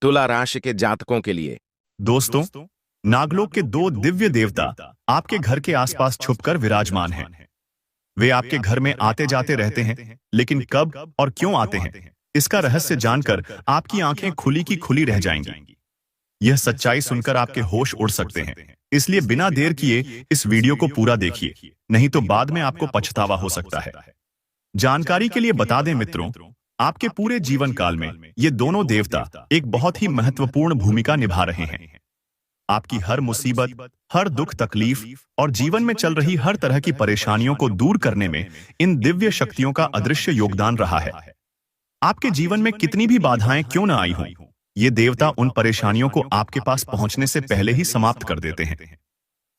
तुला राशि के जातकों के लिए। दोस्तों, नागलोक के दो दिव्य देवता आपके घर के आसपास छुपकर विराजमान हैं। वे आपके घर में आते जाते रहते हैं, लेकिन कब और क्यों आते हैं, इसका रहस्य जानकर आपकी आंखें खुली की खुली रह जाएंगी। यह सच्चाई सुनकर आपके होश उड़ सकते हैं, इसलिए बिना देर किए इस वीडियो को पूरा देखिए, नहीं तो बाद में आपको पछतावा हो सकता है। जानकारी के लिए बता दें मित्रों, आपके पूरे जीवन काल में ये दोनों देवता एक बहुत ही महत्वपूर्ण भूमिका निभा रहे हैं। आपकी हर मुसीबत, हर दुख तकलीफ और जीवन में चल रही हर तरह की परेशानियों को दूर करने में इन दिव्य शक्तियों का अदृश्य योगदान रहा है। आपके जीवन में कितनी भी बाधाएं क्यों न आई हों, ये देवता उन परेशानियों को आपके पास पहुंचने से पहले ही समाप्त कर देते हैं।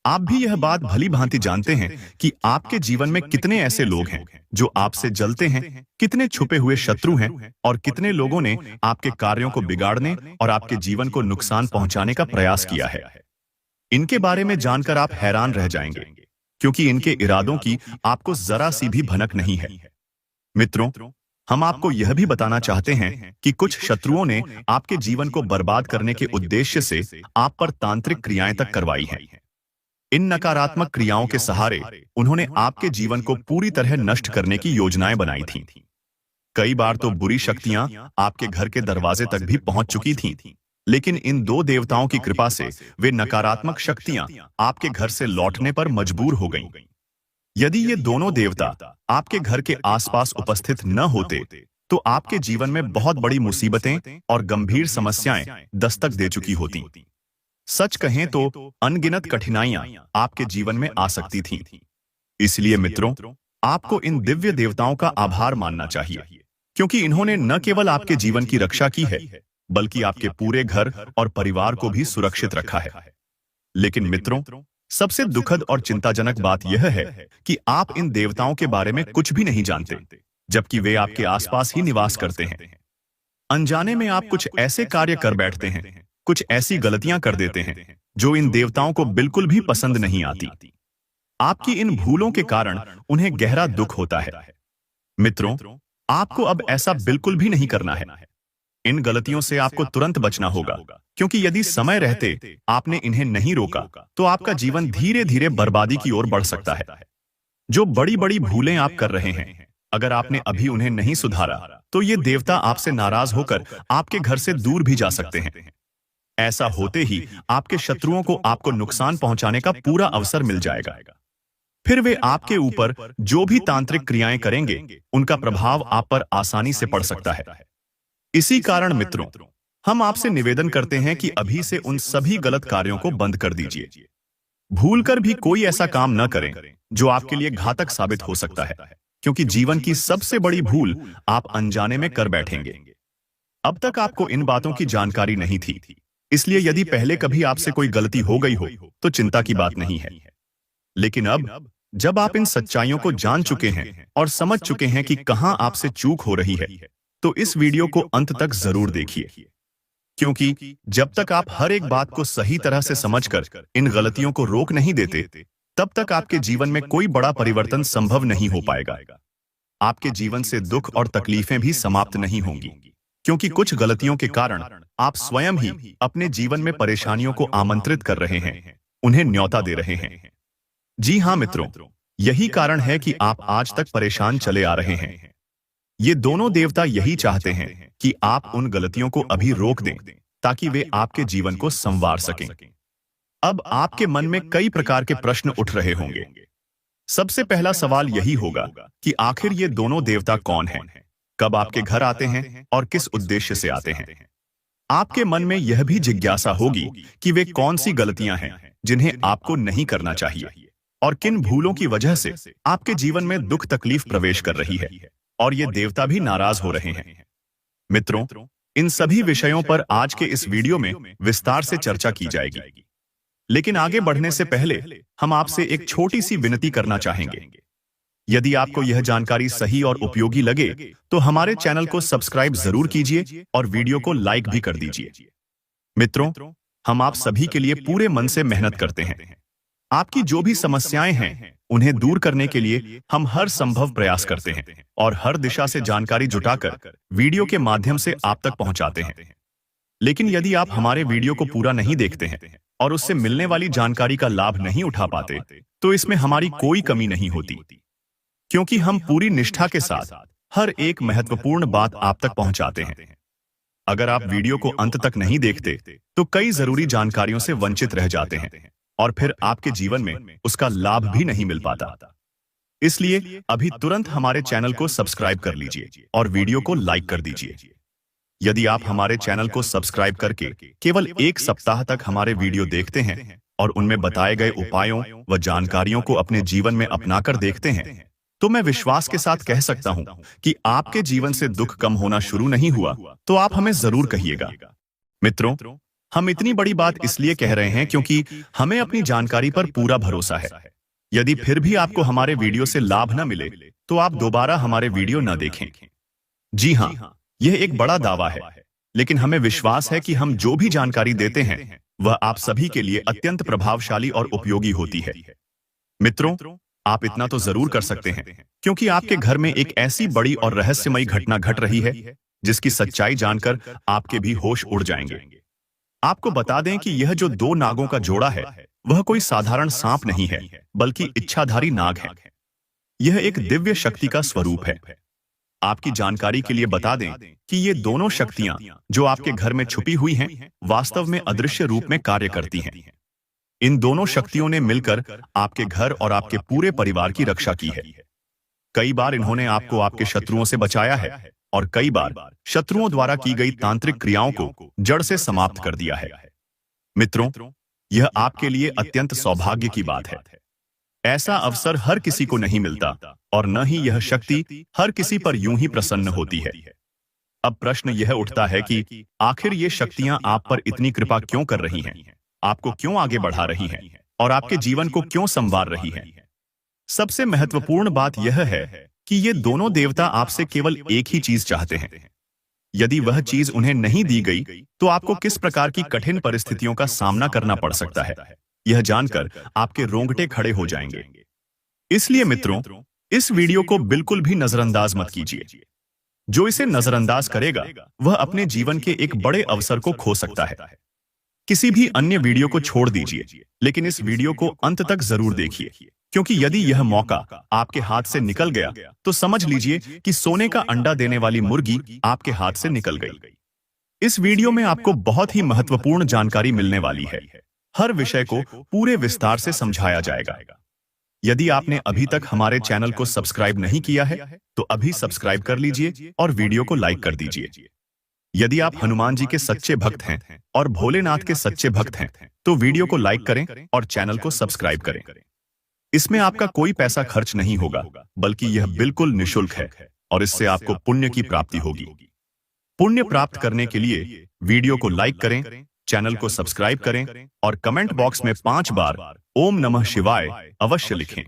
आप भी यह बात भली भांति जानते हैं कि आपके जीवन में कितने ऐसे लोग हैं जो आपसे जलते हैं, कितने छुपे हुए शत्रु हैं और कितने लोगों ने आपके कार्यों को बिगाड़ने और आपके जीवन को नुकसान पहुंचाने का प्रयास किया है। इनके बारे में जानकर आप हैरान रह जाएंगे, क्योंकि इनके इरादों की आपको जरा सी भी भनक नहीं है। मित्रों, हम आपको यह भी बताना चाहते हैं कि कुछ शत्रुओं ने आपके जीवन को बर्बाद करने के उद्देश्य से आप पर तांत्रिक क्रियाएं तक करवाई हैं। इन नकारात्मक क्रियाओं के सहारे उन्होंने आपके जीवन को पूरी तरह नष्ट करने की योजनाएं बनाई थीं। कई बार तो बुरी शक्तियां आपके घर के दरवाजे तक भी पहुंच चुकी थीं, लेकिन इन दो देवताओं की कृपा से वे नकारात्मक शक्तियां आपके घर से लौटने पर मजबूर हो गईं। यदि ये दोनों देवता आपके घर के आसपास उपस्थित न होते, तो आपके जीवन में बहुत बड़ी मुसीबतें और गंभीर समस्याएं दस्तक दे चुकी होती। सच कहें तो अनगिनत कठिनाइयां आपके जीवन में आ सकती थीं। इसलिए मित्रों, आपको इन दिव्य देवताओं का आभार मानना चाहिए, क्योंकि इन्होंने न केवल आपके जीवन की रक्षा की है, बल्कि आपके पूरे घर और परिवार को भी सुरक्षित रखा है। लेकिन मित्रों, सबसे दुखद और चिंताजनक बात यह है कि आप इन देवताओं के बारे में कुछ भी नहीं जानते, जबकि वे आपके आसपास ही निवास करते हैं। अनजाने में आप कुछ ऐसे कार्य कर बैठते हैं, कुछ ऐसी गलतियां कर देते हैं जो इन देवताओं को बिल्कुल भी पसंद नहीं आती। आपकी इन भूलों के कारण उन्हें गहरा दुख होता है। मित्रों, आपको अब ऐसा बिल्कुल भी नहीं करना है। इन गलतियों से आपको तुरंत बचना होगा, क्योंकि यदि समय रहते आपने इन्हें नहीं रोका, तो आपका जीवन धीरे धीरे बर्बादी की ओर बढ़ सकता है। जो बड़ी बड़ी भूलें आप कर रहे हैं, अगर आपने अभी उन्हें नहीं सुधारा, तो ये देवता आपसे नाराज होकर आपके घर से दूर भी जा सकते हैं। ऐसा होते ही आपके शत्रुओं को आपको नुकसान पहुंचाने का पूरा अवसर मिल जाएगा। फिर वे आपके ऊपर जो भी तांत्रिक क्रियाएं करेंगे, उनका प्रभाव आप पर आसानी से पड़ सकता है। इसी कारण मित्रों, हम आपसे निवेदन करते हैं कि अभी से उन सभी गलत कार्यों को बंद कर दीजिए। भूलकर भी कोई ऐसा काम न करें जो आपके लिए घातक साबित हो सकता है, क्योंकि जीवन की सबसे बड़ी भूल आप अनजाने में कर बैठेंगे। अब तक आपको इन बातों की जानकारी नहीं थी, इसलिए यदि पहले कभी आपसे कोई गलती हो गई हो तो चिंता की बात नहीं है। लेकिन अब जब आप इन सच्चाइयों को जान चुके हैं और समझ चुके हैं कि कहां आपसे चूक हो रही है, तो इस वीडियो को अंत तक जरूर देखिए, क्योंकि जब तक आप हर एक बात को सही तरह से समझकर इन गलतियों को रोक नहीं देते, तब तक आपके जीवन में कोई बड़ा परिवर्तन संभव नहीं हो पाएगा। आपके जीवन से दुख और तकलीफें भी समाप्त नहीं होंगी, क्योंकि कुछ गलतियों के कारण आप स्वयं ही अपने जीवन में परेशानियों को आमंत्रित कर रहे हैं, उन्हें न्योता दे रहे हैं। जी हां मित्रों, यही कारण है कि आप आज तक परेशान चले आ रहे हैं। ये दोनों देवता यही चाहते हैं कि आप उन गलतियों को अभी रोक दें, ताकि वे आपके जीवन को संवार सकें। अब आपके मन में कई प्रकार के प्रश्न उठ रहे होंगे। सबसे पहला सवाल यही होगा कि आखिर ये दोनों देवता कौन हैं, कब आपके घर आते हैं और किस उद्देश्य से आते हैं। आपके मन में यह भी जिज्ञासा होगी कि वे कौन सी गलतियां हैं जिन्हें आपको नहीं करना चाहिए, और किन भूलों की वजह से आपके जीवन में दुख तकलीफ प्रवेश कर रही है और ये देवता भी नाराज हो रहे हैं। मित्रों, इन सभी विषयों पर आज के इस वीडियो में विस्तार से चर्चा की जाएगी। लेकिन आगे बढ़ने से पहले हम आपसे एक छोटी सी विनती करना चाहेंगे। यदि आपको यह जानकारी सही और उपयोगी लगे, तो हमारे चैनल को सब्सक्राइब जरूर कीजिए और वीडियो को लाइक भी कर दीजिए। मित्रों, हम आप सभी के लिए पूरे मन से मेहनत करते हैं। आपकी जो भी समस्याएं हैं, उन्हें दूर करने के लिए हम हर संभव प्रयास करते हैं और हर दिशा से जानकारी जुटाकर वीडियो के माध्यम से आप तक पहुंचाते हैं। लेकिन यदि आप हमारे वीडियो को पूरा नहीं देखते हैं और उससे मिलने वाली जानकारी का लाभ नहीं उठा पाते, तो इसमें हमारी कोई कमी नहीं होती, क्योंकि हम पूरी निष्ठा के साथ हर एक महत्वपूर्ण बात आप तक पहुंचाते हैं। अगर आप वीडियो को अंत तक नहीं देखते, तो कई जरूरी जानकारियों से वंचित रह जाते हैं और फिर आपके जीवन में उसका लाभ भी नहीं मिल पाता। इसलिए अभी तुरंत हमारे चैनल को सब्सक्राइब कर लीजिए और वीडियो को लाइक कर दीजिए। यदि आप हमारे चैनल को सब्सक्राइब करके केवल एक सप्ताह तक हमारे वीडियो देखते हैं और उनमें बताए गए उपायों व जानकारियों को अपने जीवन में अपनाकर देखते हैं, तो मैं विश्वास के साथ कह सकता हूं कि आपके जीवन से दुख कम होना शुरू नहीं हुआ, तो आप हमें जरूर कहिएगा। मित्रों, हम इतनी बड़ी बात इसलिए कह रहे हैं क्योंकि हमें अपनी जानकारी पर पूरा भरोसा है। यदि फिर भी आपको हमारे वीडियो से लाभ न मिले, तो आप दोबारा हमारे वीडियो न देखें। जी हाँ, यह एक बड़ा दावा है, लेकिन हमें विश्वास है कि हम जो भी जानकारी देते हैं वह आप सभी के लिए अत्यंत प्रभावशाली और उपयोगी होती है। मित्रों, आप इतना तो जरूर कर सकते हैं, क्योंकि आपके घर में एक ऐसी बड़ी और रहस्यमयी घटना घट रही है जिसकी सच्चाई जानकर आपके भी होश उड़ जाएंगे। आपको बता दें कि यह जो दो नागों का जोड़ा है, वह कोई साधारण सांप नहीं है, बल्कि इच्छाधारी नाग है। यह एक दिव्य शक्ति का स्वरूप है। आपकी जानकारी के लिए बता दें कि ये दोनों शक्तियां जो आपके घर में छुपी हुई हैं, वास्तव में अदृश्य रूप में कार्य करती हैं। इन दोनों शक्तियों ने मिलकर आपके घर और आपके पूरे परिवार की रक्षा की है। कई बार इन्होंने आपको आपके शत्रुओं से बचाया है और कई बार शत्रुओं द्वारा की गई तांत्रिक क्रियाओं को जड़ से समाप्त कर दिया है। मित्रों, यह आपके लिए अत्यंत सौभाग्य की बात है। ऐसा अवसर हर किसी को नहीं मिलता और न ही यह शक्ति हर किसी पर यूं ही प्रसन्न होती है। अब प्रश्न यह उठता है कि आखिर ये शक्तियां आप पर इतनी कृपा क्यों कर रही हैं, आपको क्यों आगे बढ़ा रही हैं और आपके जीवन को क्यों संवार रही हैं? सबसे महत्वपूर्ण बात यह है कि ये दोनों देवता आपसे केवल एक ही चीज चाहते हैं। यदि वह चीज उन्हें नहीं दी गई, तो आपको किस प्रकार की कठिन परिस्थितियों का सामना करना पड़ सकता है, यह जानकर आपके रोंगटे खड़े हो जाएंगे। इसलिए मित्रों, इस वीडियो को बिल्कुल भी नजरअंदाज मत कीजिए। जो इसे नजरअंदाज करेगा, वह अपने जीवन के एक बड़े अवसर को खो सकता है। किसी भी अन्य वीडियो को छोड़ दीजिए, लेकिन इस वीडियो को अंत तक जरूर देखिए, क्योंकि यदि यह मौका आपके हाथ से निकल गया, तो समझ लीजिए कि सोने का अंडा देने वाली मुर्गी आपके हाथ से निकल गई। इस वीडियो में आपको बहुत ही महत्वपूर्ण जानकारी मिलने वाली है। हर विषय को पूरे विस्तार से समझाया जाएगा। यदि आपने अभी तक हमारे चैनल को सब्सक्राइब नहीं किया है, तो अभी सब्सक्राइब कर लीजिए और वीडियो को लाइक कर दीजिए। यदि आप हनुमान जी के सच्चे भक्त हैं और भोलेनाथ के सच्चे भक्त हैं, तो वीडियो को लाइक करें और चैनल को सब्सक्राइब करें। इसमें आपका कोई पैसा खर्च नहीं होगा, बल्कि यह बिल्कुल निःशुल्क है और इससे आपको पुण्य की प्राप्ति होगी। पुण्य प्राप्त करने के लिए वीडियो को लाइक करें, चैनल को सब्सक्राइब करें और कमेंट बॉक्स में 5 बार ओम नमः शिवाय अवश्य लिखें।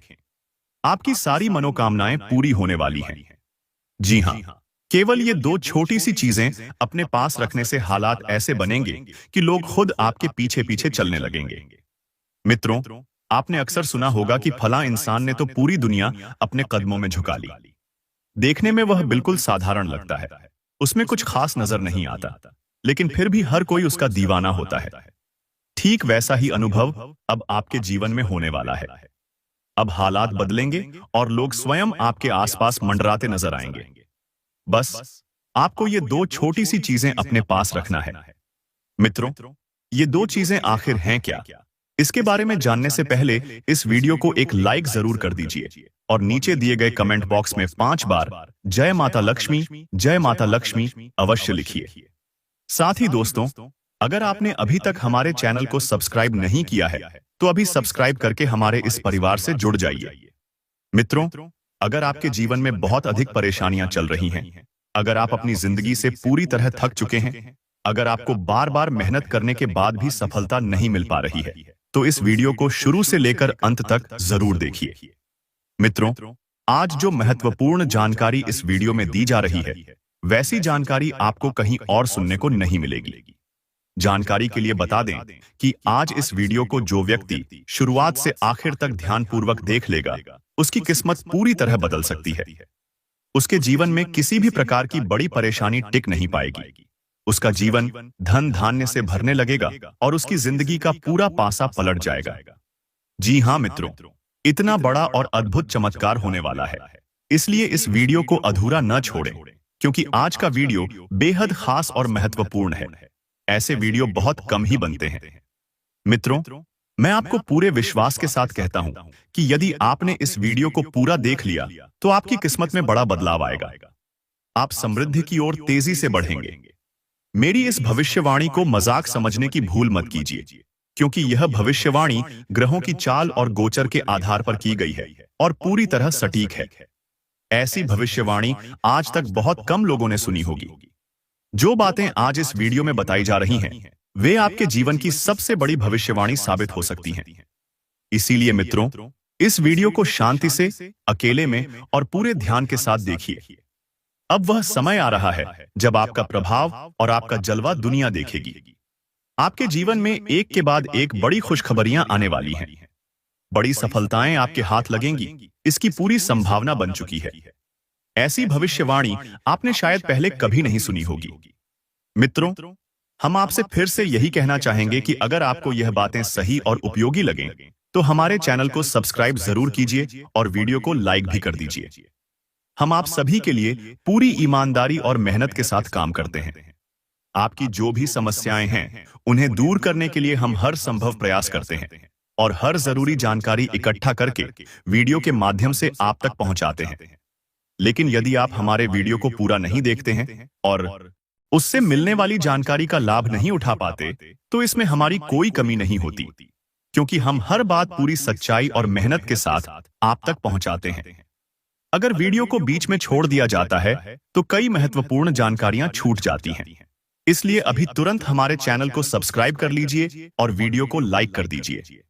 आपकी सारी मनोकामनाएं पूरी होने वाली हैं। जी हाँ, केवल ये दो छोटी सी चीजें अपने पास रखने से हालात ऐसे बनेंगे कि लोग खुद आपके पीछे पीछे चलने लगेंगे। मित्रों, आपने अक्सर सुना होगा कि फला इंसान ने तो पूरी दुनिया अपने कदमों में झुका ली। देखने में वह बिल्कुल साधारण लगता है, उसमें कुछ खास नजर नहीं आता, लेकिन फिर भी हर कोई उसका दीवाना होता है। ठीक वैसा ही अनुभव अब आपके जीवन में होने वाला है। अब हालात बदलेंगे और लोग स्वयं आपके आसपास मंडराते नजर आएंगे। बस आपको ये दो छोटी सी चीजें अपने पास रखना है। मित्रों, ये दो चीजें आखिर हैं क्या? इसके बारे में जानने से पहले इस वीडियो को एक लाइक जरूर कर दीजिए और नीचे दिए गए कमेंट बॉक्स में 5 बार जय माता लक्ष्मी अवश्य लिखिए। साथ ही दोस्तों, अगर आपने अभी तक हमारे चैनल को सब्सक्राइब नहीं किया है, तो अभी सब्सक्राइब करके हमारे इस परिवार से जुड़ जाइए। मित्रों, अगर आपके जीवन में बहुत अधिक परेशानियां चल रही हैं, अगर आप अपनी जिंदगी से पूरी तरह थक चुके हैं, अगर आपको बार बार मेहनत करने के बाद भी सफलता नहीं मिल पा रही है, तो इस वीडियो को शुरू से लेकर अंत तक जरूर देखिए। मित्रों, आज जो महत्वपूर्ण जानकारी इस वीडियो में दी जा रही है, वैसी जानकारी आपको कहीं और सुनने को नहीं मिलेगी। जानकारी के लिए बता दें कि आज इस वीडियो को जो व्यक्ति शुरुआत से आखिर तक ध्यानपूर्वक देख लेगा, उसकी किस्मत पूरी तरह बदल सकती है। उसके जीवन में किसी भी प्रकार की बड़ी परेशानी टिक नहीं पाएगी। उसका जीवन धन धान्य से भरने लगेगा और उसकी जिंदगी का पूरा पासा पलट जाएगा। जी हाँ मित्रों, इतना बड़ा और अद्भुत चमत्कार होने वाला है, इसलिए इस वीडियो को अधूरा न छोड़ें, क्योंकि आज का वीडियो बेहद खास और महत्वपूर्ण है। ऐसे वीडियो बहुत कम ही बनते हैं। मित्रों, मैं आपको पूरे विश्वास के साथ कहता हूं कि यदि आपने इस वीडियो को पूरा देख लिया तो आपकी किस्मत में बड़ा बदलाव आएगा। आप समृद्धि की ओर तेजी से बढ़ेंगे। मेरी इस भविष्यवाणी को मजाक समझने की भूल मत कीजिए, क्योंकि यह भविष्यवाणी ग्रहों की चाल और गोचर के आधार पर की गई है और पूरी तरह सटीक है। ऐसी भविष्यवाणी आज तक बहुत कम लोगों ने सुनी होगी। जो बातें आज इस वीडियो में बताई जा रही हैं, वे आपके जीवन की सबसे बड़ी भविष्यवाणी साबित हो सकती हैं। इसीलिए मित्रों, इस वीडियो को शांति से, अकेले में और पूरे ध्यान के साथ देखिए। अब वह समय आ रहा है जब आपका प्रभाव और आपका जलवा दुनिया देखेगी। आपके जीवन में एक के बाद एक बड़ी खुशखबरियां आने वाली हैं। बड़ी सफलताएं आपके हाथ लगेंगी, इसकी पूरी संभावना बन चुकी है। ऐसी भविष्यवाणी आपने शायद पहले कभी नहीं सुनी होगी। मित्रों, हम आपसे फिर से यही कहना चाहेंगे कि अगर आपको यह बातें सही और उपयोगी लगें, तो हमारे चैनल को सब्सक्राइब जरूर कीजिए और वीडियो को लाइक भी कर दीजिए। हम आप सभी के लिए पूरी ईमानदारी और मेहनत के साथ काम करते हैं। आपकी जो भी समस्याएं हैं, उन्हें दूर करने के लिए हम हर संभव प्रयास करते हैं और हर जरूरी जानकारी इकट्ठा करके वीडियो के माध्यम से आप तक पहुंचाते हैं। लेकिन यदि आप हमारे वीडियो को पूरा नहीं देखते हैं और उससे मिलने वाली जानकारी का लाभ नहीं उठा पाते, तो इसमें हमारी कोई कमी नहीं होती, क्योंकि हम हर बात पूरी सच्चाई और मेहनत के साथ आप तक पहुंचाते हैं। अगर वीडियो को बीच में छोड़ दिया जाता है तो कई महत्वपूर्ण जानकारियां छूट जाती हैं। इसलिए अभी तुरंत हमारे चैनल को सब्सक्राइब कर लीजिए और वीडियो को लाइक कर दीजिए।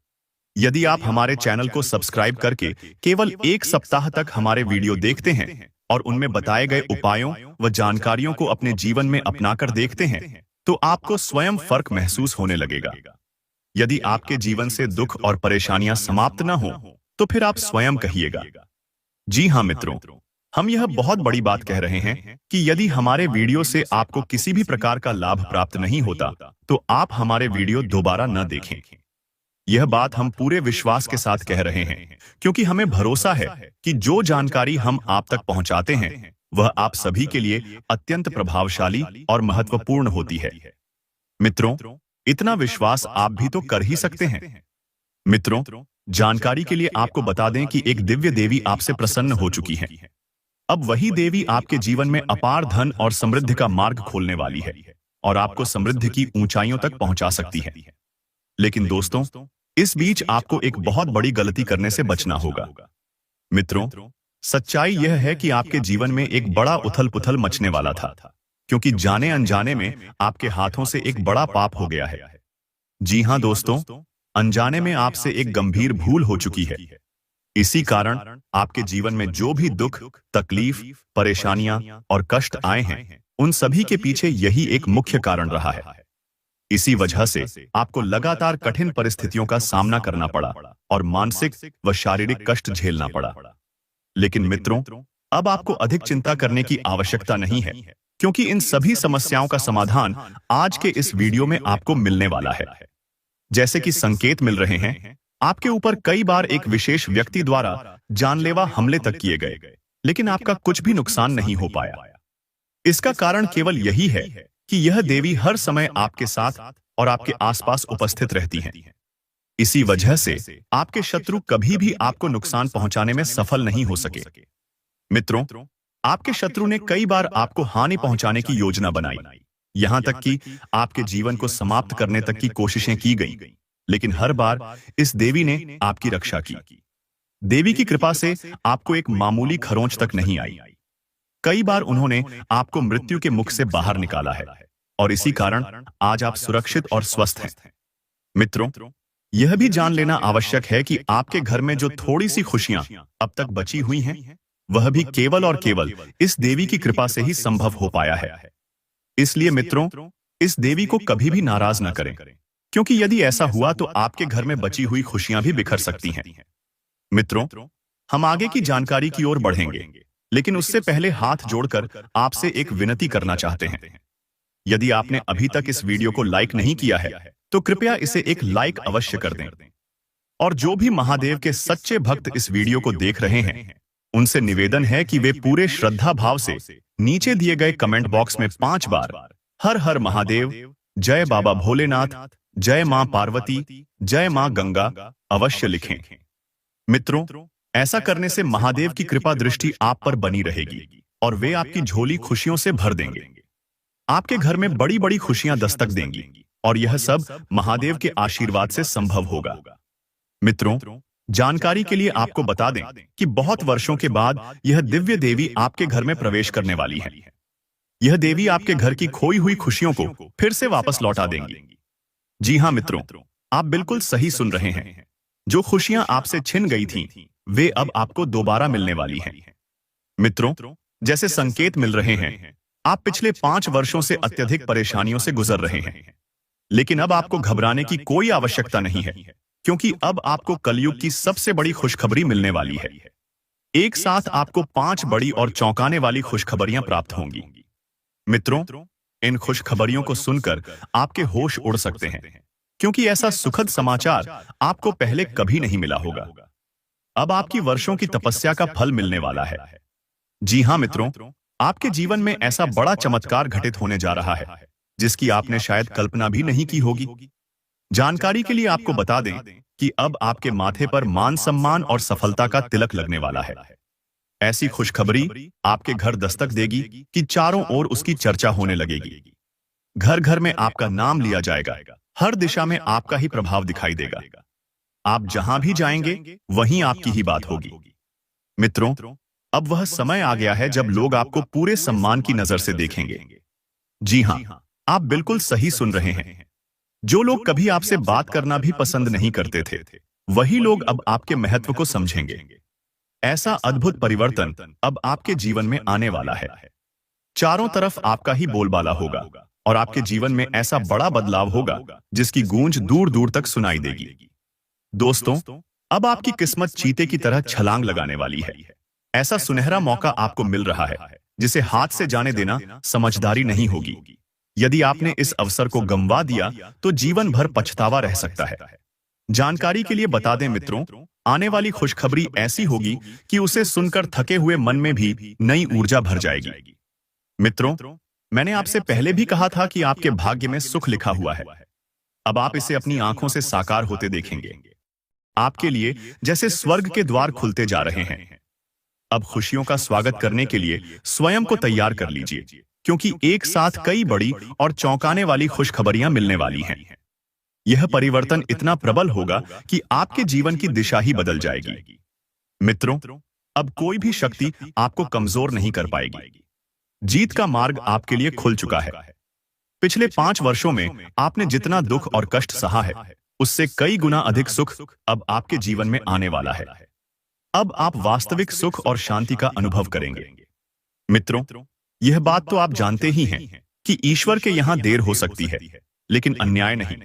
यदि आप हमारे चैनल को सब्सक्राइब करके केवल एक सप्ताह तक हमारे वीडियो देखते हैं और उनमें बताए गए उपायों व जानकारियों को अपने जीवन में अपनाकर देखते हैं, तो आपको स्वयं फर्क महसूस होने लगेगा। यदि आपके जीवन से दुख और परेशानियां समाप्त न हो, तो फिर आप स्वयं कहिएगा। जी हाँ मित्रों, हम यह बहुत बड़ी बात कह रहे हैं कि यदि हमारे वीडियो से आपको किसी भी प्रकार का लाभ प्राप्त नहीं होता, तो आप हमारे वीडियो दोबारा न देखें। यह बात हम पूरे विश्वास के साथ कह रहे हैं, क्योंकि हमें भरोसा है कि जो जानकारी हम आप तक पहुंचाते हैं, वह आप सभी के लिए अत्यंत प्रभावशाली और महत्वपूर्ण होती है। मित्रों, इतना विश्वास आप भी तो कर ही सकते हैं। मित्रों, जानकारी के लिए आपको बता दें कि एक दिव्य देवी आपसे प्रसन्न हो चुकी है। अब वही देवी आपके जीवन में अपार धन और समृद्धि का मार्ग खोलने वाली है और आपको समृद्धि की ऊंचाइयों तक पहुंचा सकती है। लेकिन दोस्तों, इस बीच आपको एक बहुत बड़ी गलती करने से बचना होगा। मित्रों, सच्चाई यह है कि आपके जीवन में एक बड़ा उथल पुथल मचने वाला था, क्योंकि जाने अनजाने में आपके हाथों से एक बड़ा पाप हो गया है। जी हाँ दोस्तों, अनजाने में आपसे एक गंभीर भूल हो चुकी है। इसी कारण आपके जीवन में जो भी दुख, तकलीफ, परेशानियां और कष्ट आए हैं, उन सभी के पीछे यही एक मुख्य कारण रहा है। इसी वजह से आपको लगातार कठिन परिस्थितियों का सामना करना पड़ा और मानसिक व शारीरिक कष्ट झेलना पड़ा। लेकिन मित्रों, अब आपको अधिक चिंता करने की आवश्यकता नहीं है, क्योंकि इन सभी समस्याओं का समाधान आज के इस वीडियो में आपको मिलने वाला है। जैसे कि संकेत मिल रहे हैं, आपके ऊपर कई बार एक विशेष व्यक्ति द्वारा जानलेवा हमले तक किए गए, लेकिन आपका कुछ भी नुकसान नहीं हो पाया। इसका कारण केवल यही है कि यह देवी हर समय आपके साथ और आपके आसपास उपस्थित रहती हैं। इसी वजह से आपके शत्रु कभी भी आपको नुकसान पहुंचाने में सफल नहीं हो सके। मित्रों, आपके शत्रु ने कई बार आपको हानि पहुंचाने की योजना बनाई, यहां तक कि आपके जीवन को समाप्त करने तक की कोशिशें की गई, लेकिन हर बार इस देवी ने आपकी रक्षा की। देवी की कृपा से आपको एक मामूली खरोंच तक नहीं आई। कई बार उन्होंने आपको मृत्यु के मुख से बाहर निकाला है और इसी कारण आज आप सुरक्षित और स्वस्थ हैं। मित्रों, यह भी जान लेना आवश्यक है कि आपके घर में जो थोड़ी सी खुशियां अब तक बची हुई हैं, वह भी केवल और केवल इस देवी की कृपा से ही संभव हो पाया है। इसलिए मित्रों, इस देवी को कभी भी नाराज न करें, क्योंकि यदि ऐसा हुआ तो आपके घर में बची हुई खुशियां भी बिखर सकती हैं। मित्रों, हम आगे की जानकारी की ओर बढ़ेंगे, लेकिन उससे पहले हाथ जोड़कर आपसे एक विनती करना चाहते हैं। यदि आपने अभी तक इस वीडियो को लाइक नहीं किया है तो कृपया इसे एक लाइक अवश्य कर दें। और जो भी महादेव के सच्चे भक्त इस वीडियो को देख रहे हैं उनसे निवेदन है कि वे पूरे श्रद्धा भाव से नीचे दिए गए कमेंट बॉक्स में 5 बार हर हर महादेव, जय बाबा भोलेनाथ, जय मां पार्वती, जय मां गंगा अवश्य लिखें। मित्रों, ऐसा करने से महादेव की कृपा दृष्टि आप पर बनी रहेगी और वे आपकी झोली खुशियों से भर देंगे। आपके घर में बड़ी बड़ी खुशियां दस्तक देंगी और यह सब महादेव के आशीर्वाद से संभव होगा। मित्रों, जानकारी के लिए आपको बता दें कि बहुत वर्षों के बाद यह दिव्य देवी आपके घर में प्रवेश करने वाली है। यह देवी आपके घर की खोई हुई खुशियों को फिर से वापस लौटा देंगी। जी हां मित्रों, आप बिल्कुल सही सुन रहे हैं। जो खुशियां आपसे छिन गई थीं, वे अब आपको दोबारा मिलने वाली हैं। मित्रों, जैसे संकेत मिल रहे हैं, आप पिछले 5 वर्षों से अत्यधिक परेशानियों से गुजर रहे हैं। लेकिन अब आपको घबराने की कोई आवश्यकता नहीं है, क्योंकि अब आपको कलयुग की सबसे बड़ी खुशखबरी मिलने वाली है। एक साथ आपको 5 बड़ी और चौंकाने वाली खुशखबरियां प्राप्त होंगी। मित्रों, इन खुशखबरियों को सुनकर आपके होश उड़ सकते हैं, क्योंकि ऐसा सुखद समाचार आपको पहले कभी नहीं मिला होगा। अब आपकी वर्षों की तपस्या का फल मिलने वाला है। जी हां मित्रों, आपके जीवन में ऐसा बड़ा चमत्कार घटित होने जा रहा है जिसकी आपने शायद कल्पना भी नहीं की होगी। जानकारी के लिए आपको बता दें कि अब आपके माथे पर मान सम्मान और सफलता का तिलक लगने वाला है। ऐसी खुशखबरी आपके घर दस्तक देगी कि चारों ओर उसकी चर्चा होने लगेगी। घर घर में आपका नाम लिया जाएगा, हर दिशा में आपका ही प्रभाव दिखाई देगा। आप जहां भी जाएंगे वहीं आपकी ही बात होगी। मित्रों, अब वह समय आ गया है जब लोग आपको पूरे सम्मान की नजर से देखेंगे। जी हां, आप बिल्कुल सही सुन रहे हैं। जो लोग कभी आपसे बात करना भी पसंद नहीं करते थे, वही लोग अब आपके महत्व को समझेंगे। ऐसा अद्भुत परिवर्तन अब आपके जीवन में आने वाला है। चारों तरफ आपका ही बोलबाला होगा और आपके जीवन में ऐसा बड़ा बदलाव होगा जिसकी गूंज दूर दूर तक सुनाई देगी। दोस्तों, अब आपकी किस्मत चीते की तरह छलांग लगाने वाली है। ऐसा सुनहरा मौका आपको मिल रहा है जिसे हाथ से जाने देना समझदारी नहीं होगी। यदि आपने इस अवसर को गंवा दिया तो जीवन भर पछतावा रह सकता है। जानकारी के लिए बता दें मित्रों, आने वाली खुशखबरी ऐसी होगी कि उसे सुनकर थके हुए मन में भी नई ऊर्जा भर जाएगी। मित्रों, मैंने आपसे पहले भी कहा था कि आपके भाग्य में सुख लिखा हुआ है। अब आप इसे अपनी आंखों से साकार होते देखेंगे। आपके लिए जैसे स्वर्ग के द्वार खुलते जा रहे हैं। अब खुशियों का स्वागत करने के लिए स्वयं को तैयार कर लीजिए, क्योंकि एक साथ कई बड़ी और चौंकाने वाली खुशखबरियां मिलने वाली हैं। यह परिवर्तन इतना प्रबल होगा कि आपके जीवन की दिशा ही बदल जाएगी। मित्रों, अब कोई भी शक्ति आपको कमजोर नहीं कर पाएगी। जीत का मार्ग आपके लिए खुल चुका है। पिछले 5 वर्षों में आपने जितना दुख और कष्ट सहा है, उससे कई गुना अधिक सुख अब आपके जीवन में आने वाला है। अब आप वास्तविक सुख और शांति का अनुभव करेंगे। मित्रों, यह बात तो आप जानते ही हैं कि ईश्वर के यहां देर हो सकती है, लेकिन अन्याय नहीं।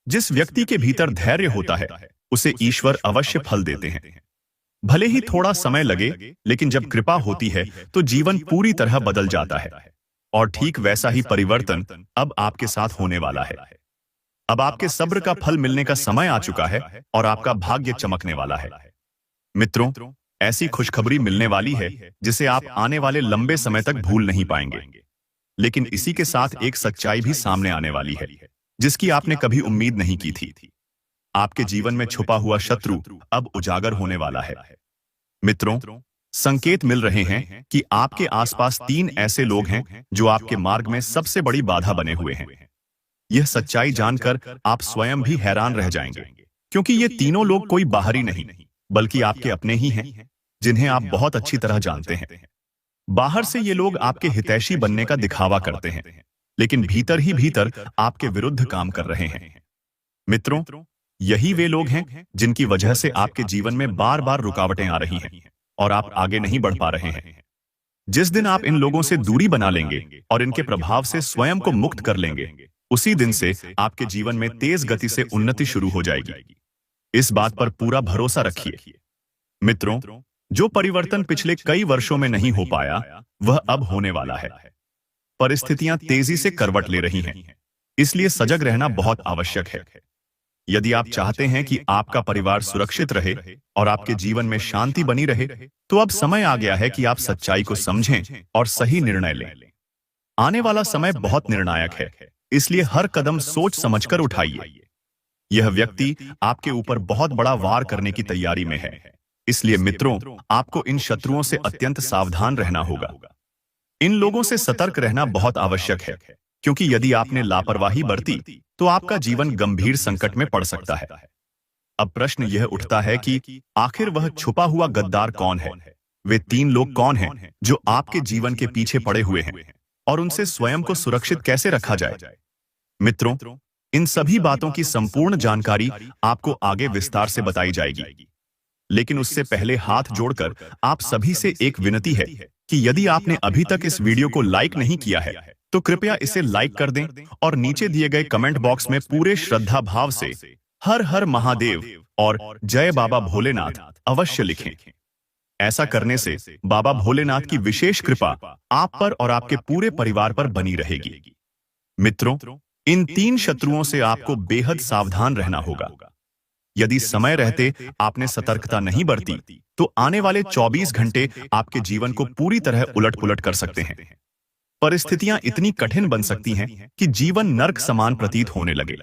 जिस व्यक्ति के भीतर धैर्य होता है, उसे ईश्वर अवश्य फल देते हैं। भले ही थोड़ा समय लगे, लेकिन जब कृपा होती है तो जीवन पूरी तरह बदल जाता है। और ठीक वैसा ही परिवर्तन अब आपके साथ होने वाला है। अब आपके सब्र का फल मिलने का समय आ चुका है और आपका भाग्य चमकने वाला है। मित्रों, ऐसी खुशखबरी मिलने वाली है जिसे आप आने वाले लंबे समय तक भूल नहीं पाएंगे। लेकिन इसी के साथ एक सच्चाई भी सामने आने वाली है जिसकी आपने कभी उम्मीद नहीं की थी। आपके जीवन में छुपा हुआ शत्रु अब उजागर होने वाला है। मित्रों, संकेत मिल रहे हैं कि आपके आसपास 3 ऐसे लोग हैं जो आपके मार्ग में सबसे बड़ी बाधा बने हुए हैं। यह सच्चाई जानकर आप स्वयं भी हैरान रह जाएंगे, क्योंकि ये तीनों लोग कोई बाहरी नहीं, बल्कि आपके अपने ही हैं, जिन्हें आप बहुत अच्छी तरह जानते हैं। बाहर से ये लोग आपके हितैषी बनने का दिखावा करते हैं, लेकिन भीतर ही भीतर आपके विरुद्ध काम कर रहे हैं। मित्रों, यही वे लोग हैं जिनकी वजह से आपके जीवन में बार बार रुकावटें आ रही हैं और आप आगे नहीं बढ़ पा रहे हैं। जिस दिन आप इन लोगों से दूरी बना लेंगे और इनके प्रभाव से स्वयं को मुक्त कर लेंगे, उसी दिन से आपके जीवन में तेज गति से उन्नति शुरू हो जाएगी। इस बात पर पूरा भरोसा रखिए। मित्रों, जो परिवर्तन पिछले कई वर्षों में नहीं हो पाया, वह अब होने वाला है। परिस्थितियां तेजी से करवट ले रही हैं, इसलिए सजग रहना बहुत आवश्यक है। यदि आप चाहते हैं कि आपका परिवार सुरक्षित रहे और आपके जीवन में शांति बनी रहे, तो अब समय आ गया है कि आप सच्चाई को समझें और सही निर्णय लें। आने वाला समय बहुत निर्णायक है, इसलिए हर कदम सोच समझकर उठाइए। यह व्यक्ति आपके ऊपर बहुत बड़ा वार करने की तैयारी में है, इसलिए मित्रों, आपको इन शत्रुओं से अत्यंत सावधान रहना होगा। इन लोगों से सतर्क रहना बहुत आवश्यक है, क्योंकि यदि आपने लापरवाही बरती तो आपका जीवन गंभीर संकट में पड़ सकता है। अब प्रश्न यह उठता है कि आखिर वह छुपा हुआ गद्दार कौन है? वे 3 लोग कौन हैं जो आपके जीवन के पीछे पड़े हुए हैं, और उनसे स्वयं को सुरक्षित कैसे रखा जाए? मित्रों, इन सभी बातों की संपूर्ण जानकारी आपको आगे विस्तार से बताई जाएगी, लेकिन उससे पहले हाथ जोड़कर आप सभी से एक विनती है कि यदि आपने अभी तक इस वीडियो को लाइक नहीं किया है तो कृपया इसे लाइक कर दें और नीचे दिए गए कमेंट बॉक्स में पूरे श्रद्धा भाव से हर हर महादेव और जय बाबा भोलेनाथ अवश्य लिखें। ऐसा करने से बाबा भोलेनाथ की विशेष कृपा आप पर और आपके पूरे परिवार पर बनी रहेगी। मित्रों, इन 3 शत्रुओं से आपको बेहद सावधान रहना होगा। यदि समय रहते आपने सतर्कता नहीं बरती तो आने वाले 24 घंटे आपके जीवन को पूरी तरह उलट-पुलट कर सकते हैं। परिस्थितियां इतनी कठिन बन सकती हैं कि जीवन नर्क समान प्रतीत होने लगे।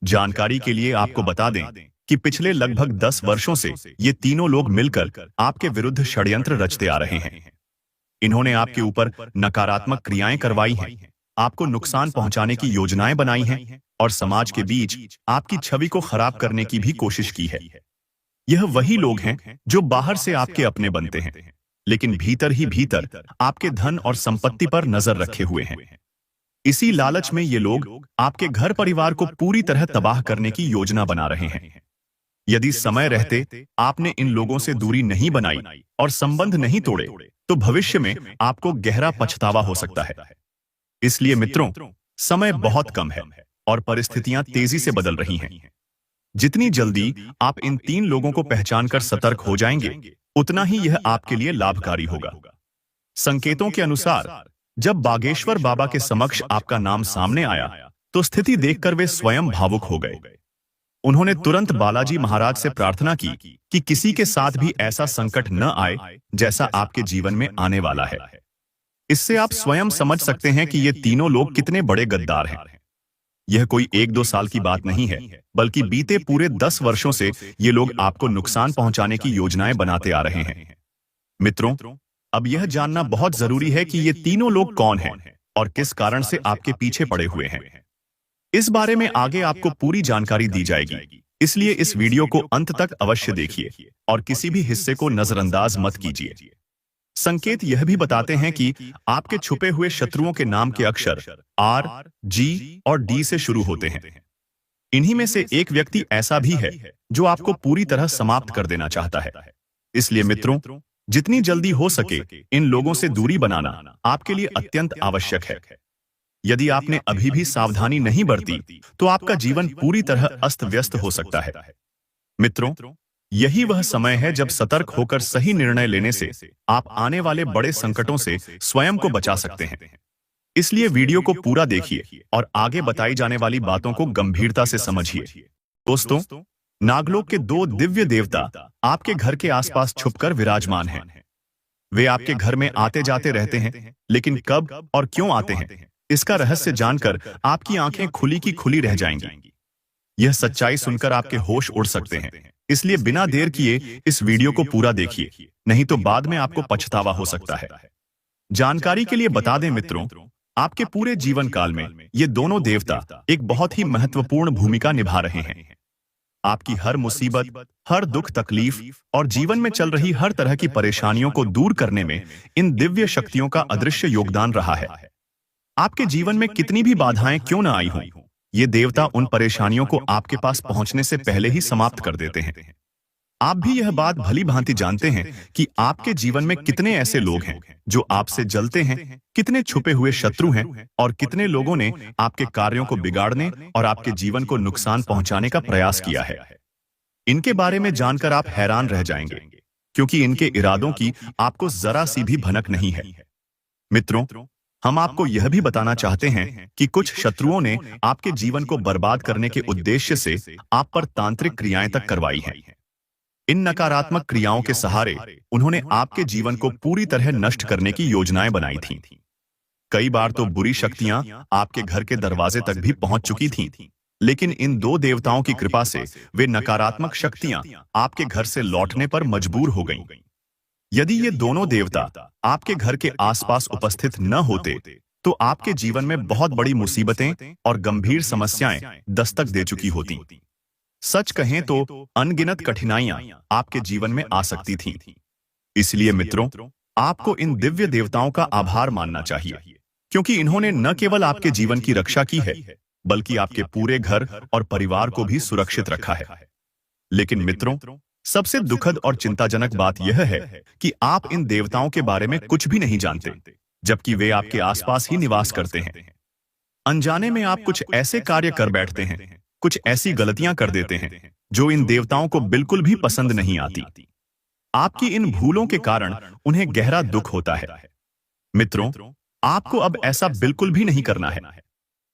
जानकारी के लिए आपको बता दें कि पिछले लगभग 10 वर्षों से ये तीनों लोग मिलकर आपके विरुद्ध षड्यंत्र रचते आ रहे हैं। इन्होंने आपके ऊपर नकारात्मक क्रियाएं करवाई हैं, आपको नुकसान पहुंचाने की योजनाएं बनाई हैं और समाज के बीच आपकी छवि को खराब करने की भी कोशिश की है। यह वही लोग हैं जो बाहर से आपके अपने बनते हैं, लेकिन भीतर ही भीतर आपके धन और संपत्ति पर नजर रखे हुए हैं। इसी लालच में ये लोग आपके घर परिवार को पूरी तरह तबाह करने की योजना बना रहे हैं। यदि समय रहते आपने इन लोगों से दूरी नहीं बनाई और संबंध नहीं तोड़े तो भविष्य में आपको गहरा पछतावा हो सकता है। इसलिए मित्रों, समय बहुत कम है और परिस्थितियां तेजी से बदल रही हैं। जितनी जल्दी आप इन 3 लोगों को पहचानकर सतर्क हो जाएंगे, उतना ही यह आपके लिए लाभकारी होगा। संकेतों के अनुसार जब बागेश्वर बाबा के समक्ष आपका नाम सामने आया तो स्थिति देखकर वे स्वयं भावुक हो गए। उन्होंने तुरंत बालाजी महाराज से प्रार्थना की कि किसी के साथ भी ऐसा संकट न आए जैसा आपके जीवन में आने वाला है। इससे आप स्वयं समझ सकते हैं कि ये तीनों लोग कितने बड़े गद्दार हैं। यह कोई 1-2 साल की बात नहीं है, बल्कि बीते पूरे 10 वर्षों से ये लोग आपको नुकसान पहुंचाने की योजनाएं बनाते आ रहे हैं। मित्रों, अब यह जानना बहुत जरूरी है कि ये तीनों लोग कौन हैं और किस कारण से आपके पीछे पड़े हुए हैं। इस बारे में आगे आपको पूरी जानकारी दी जाएगी, इसलिए इस वीडियो को अंत तक अवश्य देखिए और किसी भी हिस्से को नजरअंदाज मत कीजिए। संकेत यह भी बताते हैं कि आपके छुपे हुए शत्रुओं के नाम के अक्षर R, G और D से शुरू होते हैं। इन्हीं में से एक व्यक्ति ऐसा भी है जो आपको पूरी तरह समाप्त कर देना चाहता है। इसलिए मित्रों, जितनी जल्दी हो सके इन लोगों से दूरी बनाना आपके लिए अत्यंत आवश्यक है। यदि आपने अभी भी सावधानी नहीं बरती तो आपका जीवन पूरी तरह अस्त व्यस्त हो सकता है। मित्रों, यही वह समय है जब सतर्क होकर सही निर्णय लेने से आप आने वाले बड़े संकटों से स्वयं को बचा सकते हैं। इसलिए वीडियो को पूरा देखिए और आगे बताई जाने वाली बातों को गंभीरता से समझिए। दोस्तों, नागलोक के 2 दिव्य देवता आपके घर के आसपास छुपकर विराजमान हैं। वे आपके घर में आते जाते रहते हैं, लेकिन कब और क्यों आते हैं, इसका रहस्य जानकर आपकी आंखें खुली की खुली रह जाएंगी। यह सच्चाई सुनकर आपके होश उड़ सकते हैं, इसलिए बिना देर किए इस वीडियो को पूरा देखिए, नहीं तो बाद में आपको पछतावा हो सकता है। जानकारी के लिए बता दें मित्रों, आपके पूरे जीवन काल में ये दोनों देवता एक बहुत ही महत्वपूर्ण भूमिका निभा रहे हैं। आपकी हर मुसीबत, हर दुख तकलीफ और जीवन में चल रही हर तरह की परेशानियों को दूर करने में इन दिव्य शक्तियों का अदृश्य योगदान रहा है। आपके जीवन में कितनी भी बाधाएं क्यों न आई हों, ये देवता उन परेशानियों को आपके पास पहुंचने से पहले ही समाप्त कर देते हैं। आप भी यह बात भली भांति जानते हैं कि आपके जीवन में कितने ऐसे लोग हैं जो आपसे जलते हैं, कितने छुपे हुए शत्रु हैं और कितने लोगों ने आपके कार्यों को बिगाड़ने और आपके जीवन को नुकसान पहुंचाने का प्रयास किया है। इनके बारे में जानकर आप हैरान रह जाएंगे, क्योंकि इनके इरादों की आपको जरा सी भी भनक नहीं है। मित्रों, हम आपको यह भी बताना चाहते हैं कि कुछ शत्रुओं ने आपके जीवन को बर्बाद करने के उद्देश्य से आप पर तांत्रिक क्रियाएं तक करवाई हैं। इन नकारात्मक क्रियाओं के सहारे उन्होंने आपके जीवन को पूरी तरह नष्ट करने की योजनाएं बनाई थीं। कई बार तो बुरी शक्तियां आपके घर के दरवाजे तक भी पहुंच चुकी थीं, लेकिन इन दो देवताओं की कृपा से वे नकारात्मक शक्तियां आपके घर से लौटने पर मजबूर हो गईं। यदि ये दोनों देवता आपके घर के आसपास उपस्थित न होते, तो आपके जीवन में बहुत बड़ी मुसीबतें और गंभीर समस्याएं दस्तक दे चुकी होती। सच कहें तो अनगिनत कठिनाइयां आपके जीवन में आ सकती थीं। इसलिए मित्रों, आपको इन दिव्य देवताओं का आभार मानना चाहिए, क्योंकि इन्होंने न केवल आपके जीवन की रक्षा की है, बल्कि आपके पूरे घर और परिवार को भी सुरक्षित रखा है। लेकिन मित्रों, सबसे दुखद और चिंताजनक बात यह है कि आप इन देवताओं के बारे में कुछ भी नहीं जानते, जबकि वे आपके आसपास ही निवास करते हैं। अनजाने में आप कुछ ऐसे कार्य कर बैठते हैं, कुछ ऐसी गलतियां कर देते हैं जो इन देवताओं को बिल्कुल भी पसंद नहीं आती। आपकी इन भूलों के कारण उन्हें गहरा दुख होता है। मित्रों, आपको अब ऐसा बिल्कुल भी नहीं करना है।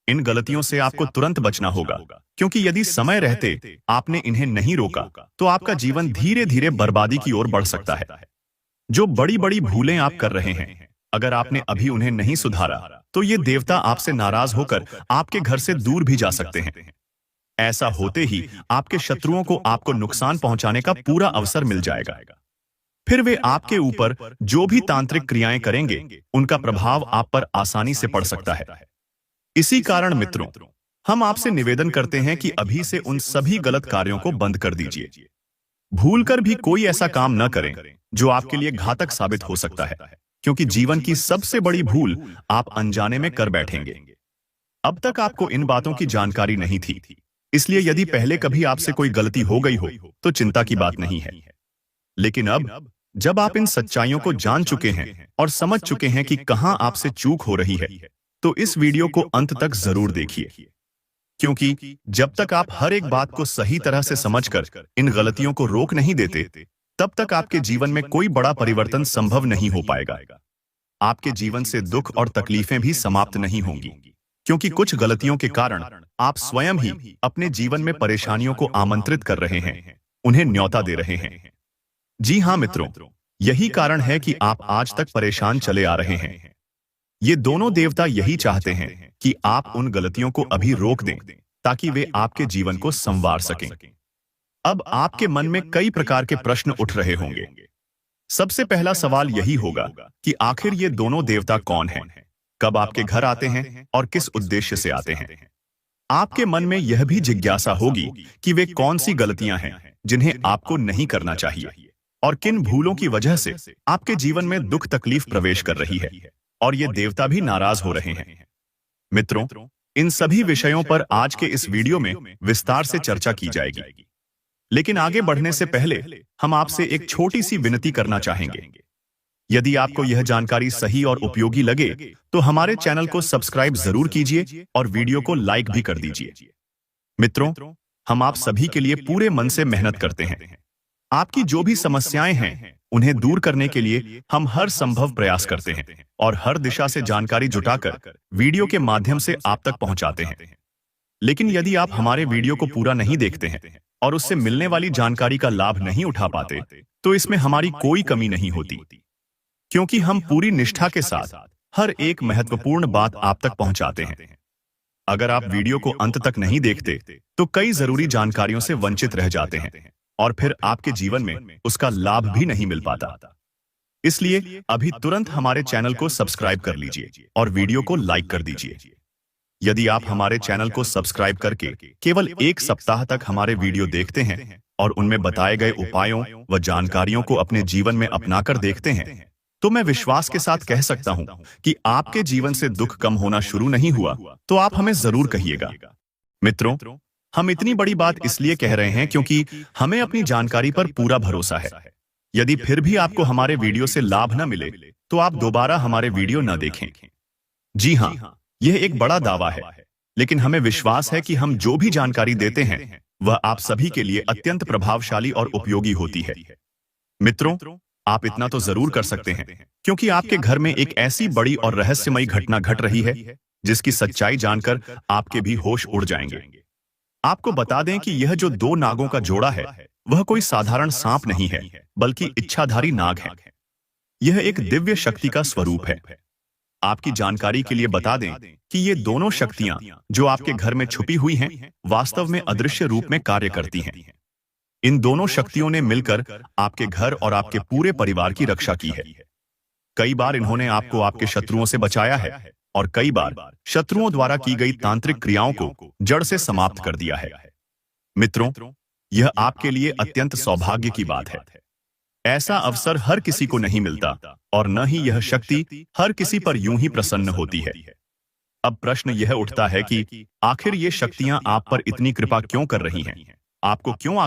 इन गलतियों से आपको तुरंत बचना होगा, क्योंकि यदि समय रहते आपने इन्हें नहीं रोका, तो आपका जीवन धीरे धीरे बर्बादी की ओर बढ़ सकता है। जो बड़ी बड़ी भूलें आप कर रहे हैं, अगर आपने अभी उन्हें नहीं सुधारा, तो ये देवता आपसे नाराज होकर आपके घर से दूर भी जा सकते हैं। ऐसा होते ही आपके शत्रुओं को आपको नुकसान पहुंचाने का पूरा अवसर मिल जाएगा। फिर वे आपके ऊपर जो भी तांत्रिक क्रियाएं करेंगे, उनका प्रभाव आप पर आसानी से पड़ सकता है। इसी कारण मित्रों, हम आपसे निवेदन करते हैं कि अभी से उन सभी गलत कार्यों को बंद कर दीजिए। भूलकर भी कोई ऐसा काम न करें जो आपके लिए घातक साबित हो सकता है, क्योंकि जीवन की सबसे बड़ी भूल आप अनजाने में कर बैठेंगे। अब तक आपको इन बातों की जानकारी नहीं थी, इसलिए यदि पहले कभी आपसे कोई गलती हो गई हो तो चिंता की बात नहीं है। लेकिन अब जब आप इन सच्चाइयों को जान चुके हैं और समझ चुके हैं कि कहां आपसे चूक हो रही है, तो इस वीडियो को अंत तक जरूर देखिए, क्योंकि जब तक आप हर एक बात को सही तरह से समझकर इन गलतियों को रोक नहीं देते, तब तक आपके जीवन में कोई बड़ा परिवर्तन संभव नहीं हो पाएगा। आपके जीवन से दुख और तकलीफें भी समाप्त नहीं होंगी, क्योंकि कुछ गलतियों के कारण आप स्वयं ही अपने जीवन में परेशानियों को आमंत्रित कर रहे हैं, उन्हें न्योता दे रहे हैं। जी हाँ मित्रों, यही कारण है कि आप आज तक परेशान चले आ रहे हैं। ये दोनों देवता यही चाहते हैं कि आप उन गलतियों को अभी रोक दें, ताकि वे आपके जीवन को संवार सकें। अब आपके मन में कई प्रकार के प्रश्न उठ रहे होंगे। सबसे पहला सवाल यही होगा कि आखिर ये दोनों देवता कौन हैं, कब आपके घर आते हैं और किस उद्देश्य से आते हैं। आपके मन में यह भी जिज्ञासा होगी कि वे कौन सी गलतियां हैं जिन्हें आपको नहीं करना चाहिए, और किन भूलों की वजह से आपके जीवन में दुख तकलीफ प्रवेश कर रही है और ये देवता भी नाराज हो रहे हैं। मित्रों, इन सभी विषयों पर आज के इस वीडियो में विस्तार से चर्चा की जाएगी। लेकिन आगे बढ़ने से पहले हम आपसे एक छोटी सी विनती करना चाहेंगे। यदि आपको यह जानकारी सही और उपयोगी लगे, तो हमारे चैनल को सब्सक्राइब जरूर कीजिए और वीडियो को लाइक भी कर दीजिए। मित्रों, हम आप सभी के लिए पूरे मन से मेहनत करते हैं। आपकी जो भी समस्याएं हैं, उन्हें दूर करने के लिए हम हर संभव प्रयास करते हैं और हर दिशा से जानकारी जुटाकर वीडियो के माध्यम से आप तक पहुंचाते हैं। लेकिन यदि आप हमारे वीडियो को पूरा नहीं देखते हैं और उससे मिलने वाली जानकारी का लाभ नहीं उठा पाते, तो इसमें हमारी कोई कमी नहीं होती, क्योंकि हम पूरी निष्ठा के साथ हर एक महत्वपूर्ण बात आप तक पहुंचाते हैं। अगर आप वीडियो को अंत तक नहीं देखते, तो कई जरूरी जानकारियों से वंचित रह जाते हैं और फिर आपके जीवन में उसका लाभ भी नहीं मिल पाता। इसलिए अभी तुरंत हमारे चैनल को सब्सक्राइब कर लीजिए और वीडियो को लाइक कर दीजिए। यदि आप हमारे चैनल को सब्सक्राइब करके केवल एक सप्ताह तक हमारे वीडियो देखते हैं और उनमें बताए गए उपायों व जानकारियों को अपने जीवन में अपनाकर देखते हैं, तो मैं विश्वास के साथ कह सकता हूं कि आपके जीवन से दुख कम होना शुरू नहीं हुआ, तो आप हमें जरूर कहिएगा। मित्रों, हम इतनी बड़ी बात इसलिए कह रहे हैं क्योंकि हमें अपनी जानकारी पर पूरा भरोसा है। यदि फिर भी आपको हमारे वीडियो से लाभ न मिले, तो आप दोबारा हमारे वीडियो न देखें। जी हाँ, यह एक बड़ा दावा है, लेकिन हमें विश्वास है कि हम जो भी जानकारी देते हैं वह आप सभी के लिए अत्यंत प्रभावशाली और उपयोगी होती है। मित्रों, आप इतना तो जरूर कर सकते हैं क्योंकि आपके घर में एक ऐसी बड़ी और रहस्यमयी घटना घट रही है जिसकी सच्चाई जानकर आपके भी होश उड़ जाएंगे। आपको बता दें कि यह जो दो नागों का जोड़ा है वह कोई साधारण सांप नहीं है, बल्कि इच्छाधारी नाग है। यह एक दिव्य शक्ति का स्वरूप है। आपकी जानकारी के लिए बता दें कि ये दोनों शक्तियां जो आपके घर में छुपी हुई हैं, वास्तव में अदृश्य रूप में कार्य करती हैं। इन दोनों शक्तियों ने मिलकर आपके घर और आपके पूरे परिवार की रक्षा की है। कई बार इन्होंने आपको आपके शत्रुओं से बचाया है और कई बार शत्रुओं द्वारा की गई तांत्रिक क्रियाओं को जड़ से समाप्त कर दिया है। मित्रों, यह आपके लिए अत्यंत सौभाग्य की बात है। ऐसा अवसर हर किसी को नहीं मिलता और न ही यह शक्ति हर किसी पर यूं ही प्रसन्न होती है। अब प्रश्न यह उठता है कि आखिर ये शक्तियां आप पर इतनी कृपा क्यों कर रही हैं? आपको क्यों